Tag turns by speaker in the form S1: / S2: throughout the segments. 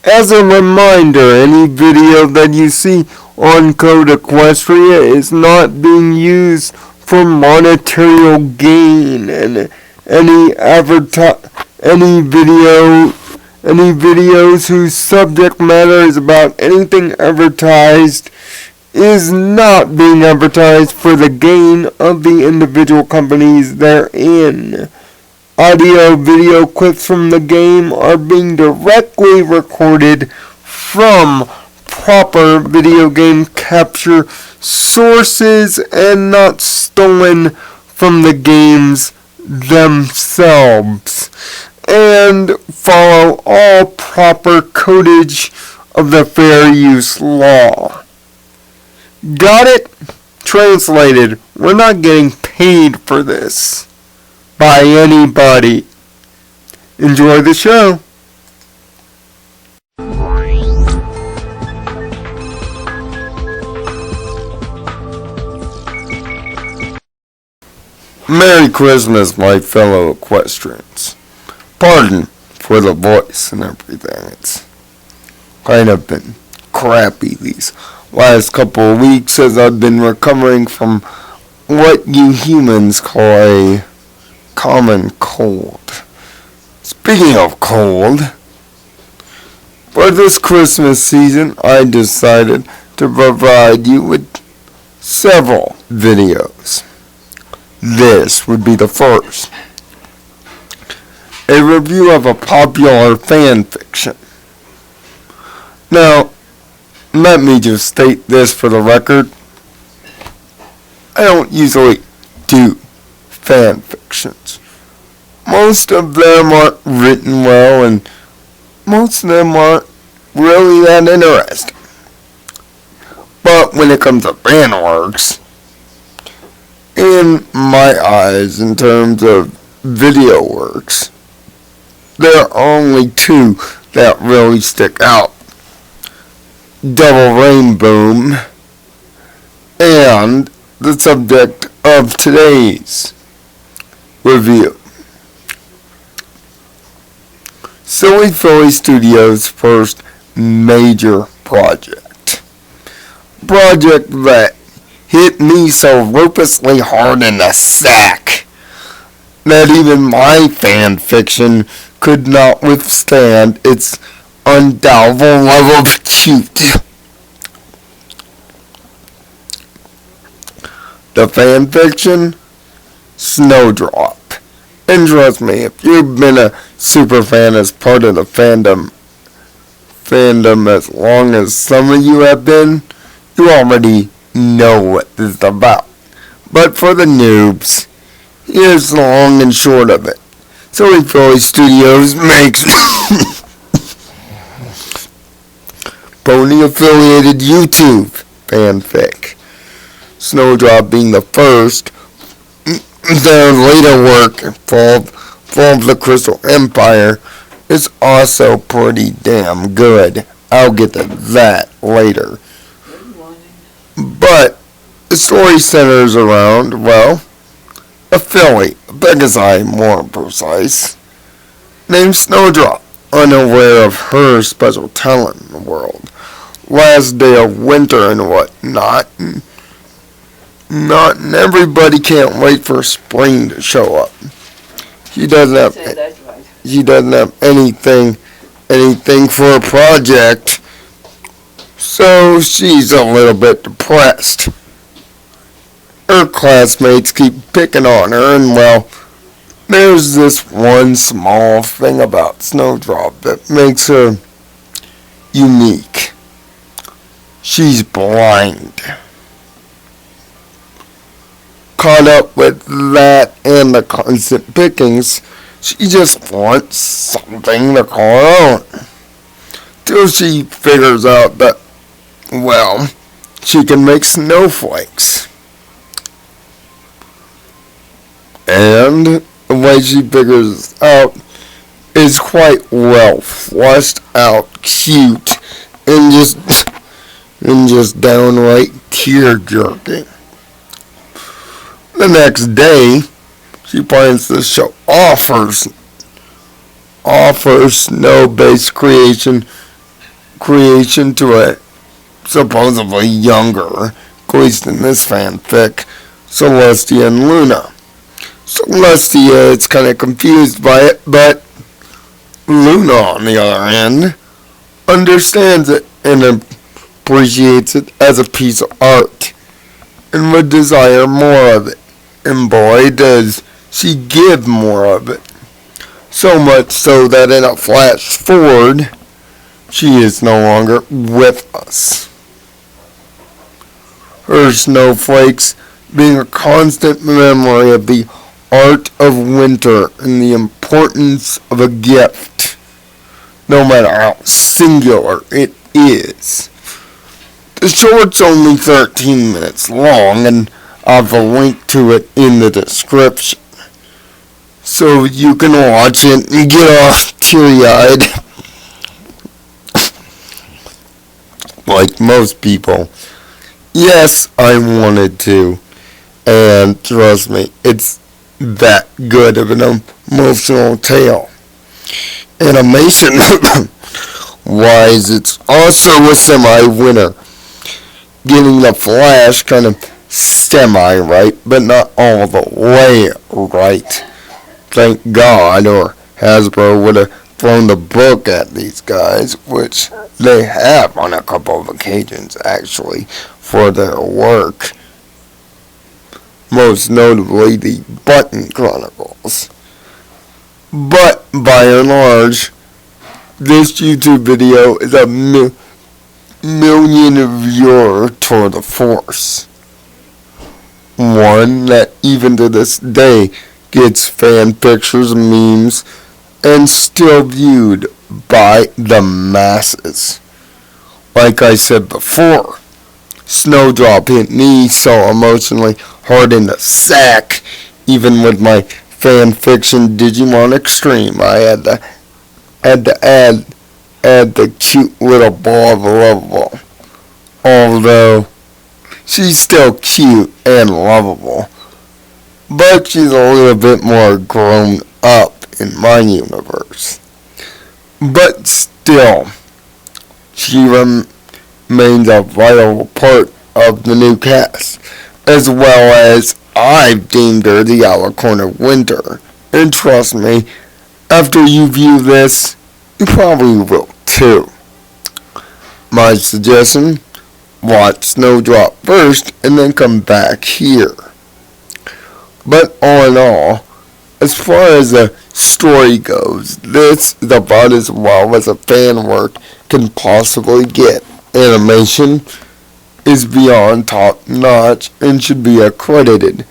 S1: As a reminder, any video that you see on Codeequestria is not being used for monetary gain, and any videos whose subject matter is about anything advertised is not being advertised for the gain of the individual companies therein. Audio video clips from the game are being directly recorded from proper video game capture sources and not stolen from the games themselves, and follow all proper codage of the fair use law. Got it? Translated. We're not getting paid for this by anybody. Enjoy the show. Merry Christmas, my fellow equestrians. Pardon for the voice and everything. It's kind of been crappy these last couple of weeks as I've been recovering from what you humans call a common cold. Speaking of cold, for this Christmas season, I decided to provide you with several videos. This would be the first. A review of a popular fan fiction. Now, let me just state this for the record. I don't usually do fan fictions. Most of them aren't written well, and most of them aren't really that interesting. But when it comes to fan works, in my eyes, in terms of video works, there are only two that really stick out. Double Rainbow and the subject of today's review. Silly Philly Studios' first major project. Project that hit me so ruthlessly hard in the sack that even my fan fiction could not withstand its undoubtable level of cute. The fan fiction, SnowDrop. And trust me, if you've been a super fan as part of the fandom as long as some of you have been, you already know what this is about. But for the noobs, here's the long and short of it. Silly Philly Studios makes pony-affiliated YouTube fanfic. SnowDrop being the first. Their later work involved the Crystal Empire is also pretty damn good. I'll get to that later. But the story centers around, well, a filly, a Pegasi more precise, named SnowDrop, unaware of her special talent in the world. Last day of winter and whatnot. Not everybody can't wait for spring to show up. She doesn't have anything for a project, so she's a little bit depressed. Her classmates keep picking on her, and well, there's this one small thing about SnowDrop that makes her unique. She's blind. Caught up with that and the constant pickings, she just wants something to call her own. Till she figures out that, well, she can make snowflakes. And the way she figures out is quite well fleshed out, cute, and just downright tear-jerking. The next day, she finds the show offers snow-based creation creation to a supposedly younger, at least in this fanfic, Celestia and Luna. Celestia is kind of confused by it, but Luna, on the other hand, understands it and appreciates it as a piece of art and would desire more of it. And boy, does she give more of it. So much so that in a flash forward, she is no longer with us. Her snowflakes being a constant memory of the art of winter and the importance of a gift, no matter how singular it is. The short's only 13 minutes long, and I'll have a link to it in the description, so you can watch it and get all teary-eyed like most people. Yes, I wanted to, and trust me, it's that good of an emotional tale. Animation wise, it's also a semi-winner, getting the Flash kind of semi-right, but not all the way right. Thank God, or Hasbro would have thrown the book at these guys, which they have on a couple of occasions, actually, for their work. Most notably, the Button Chronicles. But, by and large, this YouTube video is a million viewer tour de force. One that, even to this day, gets fan pictures, memes, and still viewed by the masses. Like I said before, SnowDrop hit me so emotionally hard in the sack, even with my fanfiction Digimon Extreme. I had to add the cute little ball of lovable. Although, she's still cute and lovable, but she's a little bit more grown up in my universe. But still, she remains a vital part of the new cast, as well as I've deemed her the Alicorn of Winter. And trust me, after you view this, you probably will too. My suggestion, watch SnowDrop first and then come back here. But all in all, as far as the story goes, this is about as well as a fan work can possibly get. Animation is beyond top notch and should be accredited.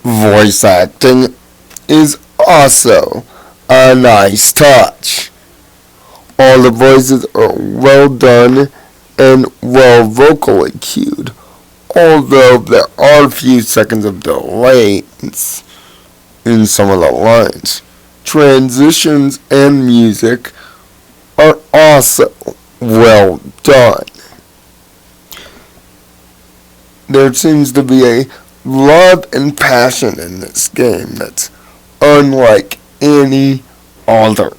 S1: Voice acting is also a nice touch. All the voices are well done and well vocally cued, although there are a few seconds of delay in some of the lines. Transitions and music are also well done. There seems to be a love and passion in this game that's unlike any other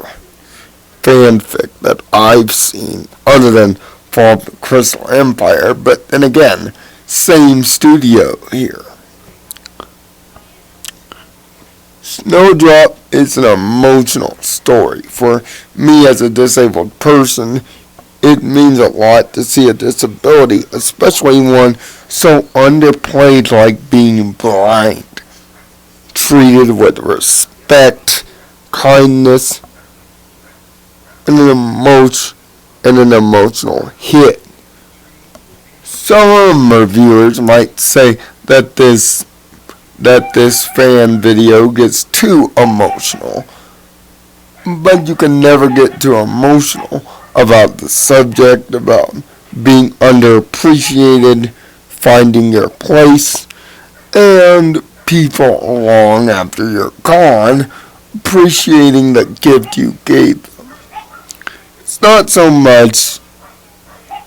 S1: fanfic that I've seen, other than Fall of the Crystal Empire, but then again, same studio here. SnowDrop is an emotional story. For me as a disabled person, it means a lot to see a disability, especially one so underplayed like being blind, treated with respect, kindness, and an emotional hit. Some reviewers might say that this fan video gets too emotional, but you can never get too emotional about the subject, about being underappreciated, finding your place, and people long after you're gone appreciating the gift you gave them. It's not so much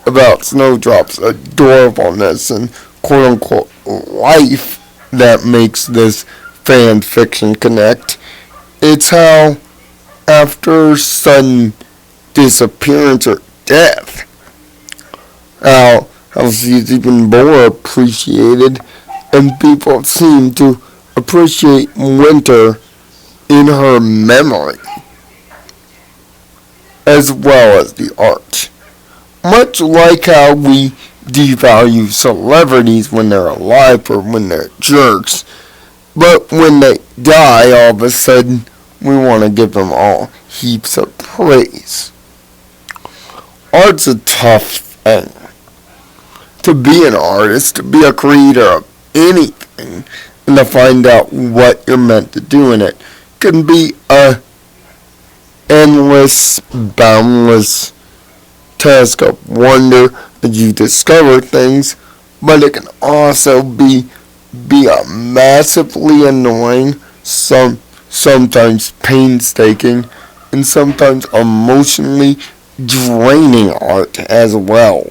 S1: about SnowDrop's adorableness and quote-unquote life that makes this fan fiction connect. It's how, after sudden disappearance or death, how she's even more appreciated, and people seem to appreciate winter in her memory, as well as the art. Much like how we devalue celebrities when they're alive or when they're jerks, but when they die, all of a sudden, we want to give them all heaps of praise. Art's a tough thing. To be an artist, to be a creator of anything, and to find out what you're meant to do in it, can be a endless, boundless task of wonder as you discover things, but it can also be a massively annoying, sometimes painstaking, and sometimes emotionally draining art as well.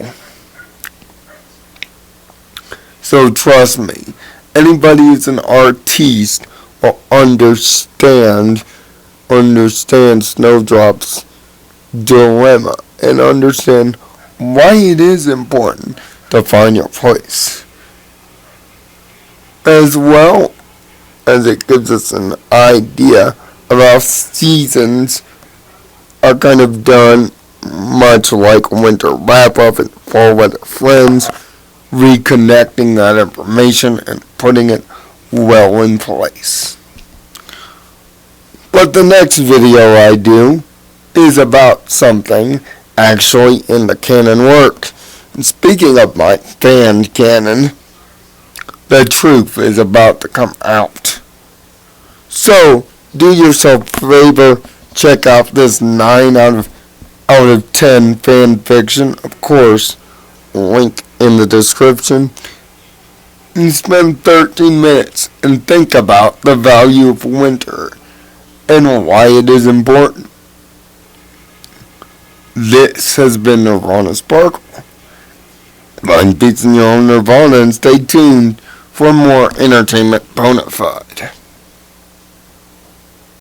S1: So trust me, anybody who's an artiste will understand SnowDrop's dilemma and understand why it is important to find your place, as well as it gives us an idea of how seasons are kind of done, much like winter wrap-up and fall weather friends, reconnecting that information and putting it well in place. But the next video I do is about something actually in the canon work. And speaking of my fan canon, the truth is about to come out. So, do yourself a favor, check out this 9 out of 10 fan fiction, of course, link in the description, and spend 13 minutes and think about the value of winter and why it is important. This has been Nirvana Sparkle. Find peace in your own Nirvana and stay tuned for more entertainment bona fide.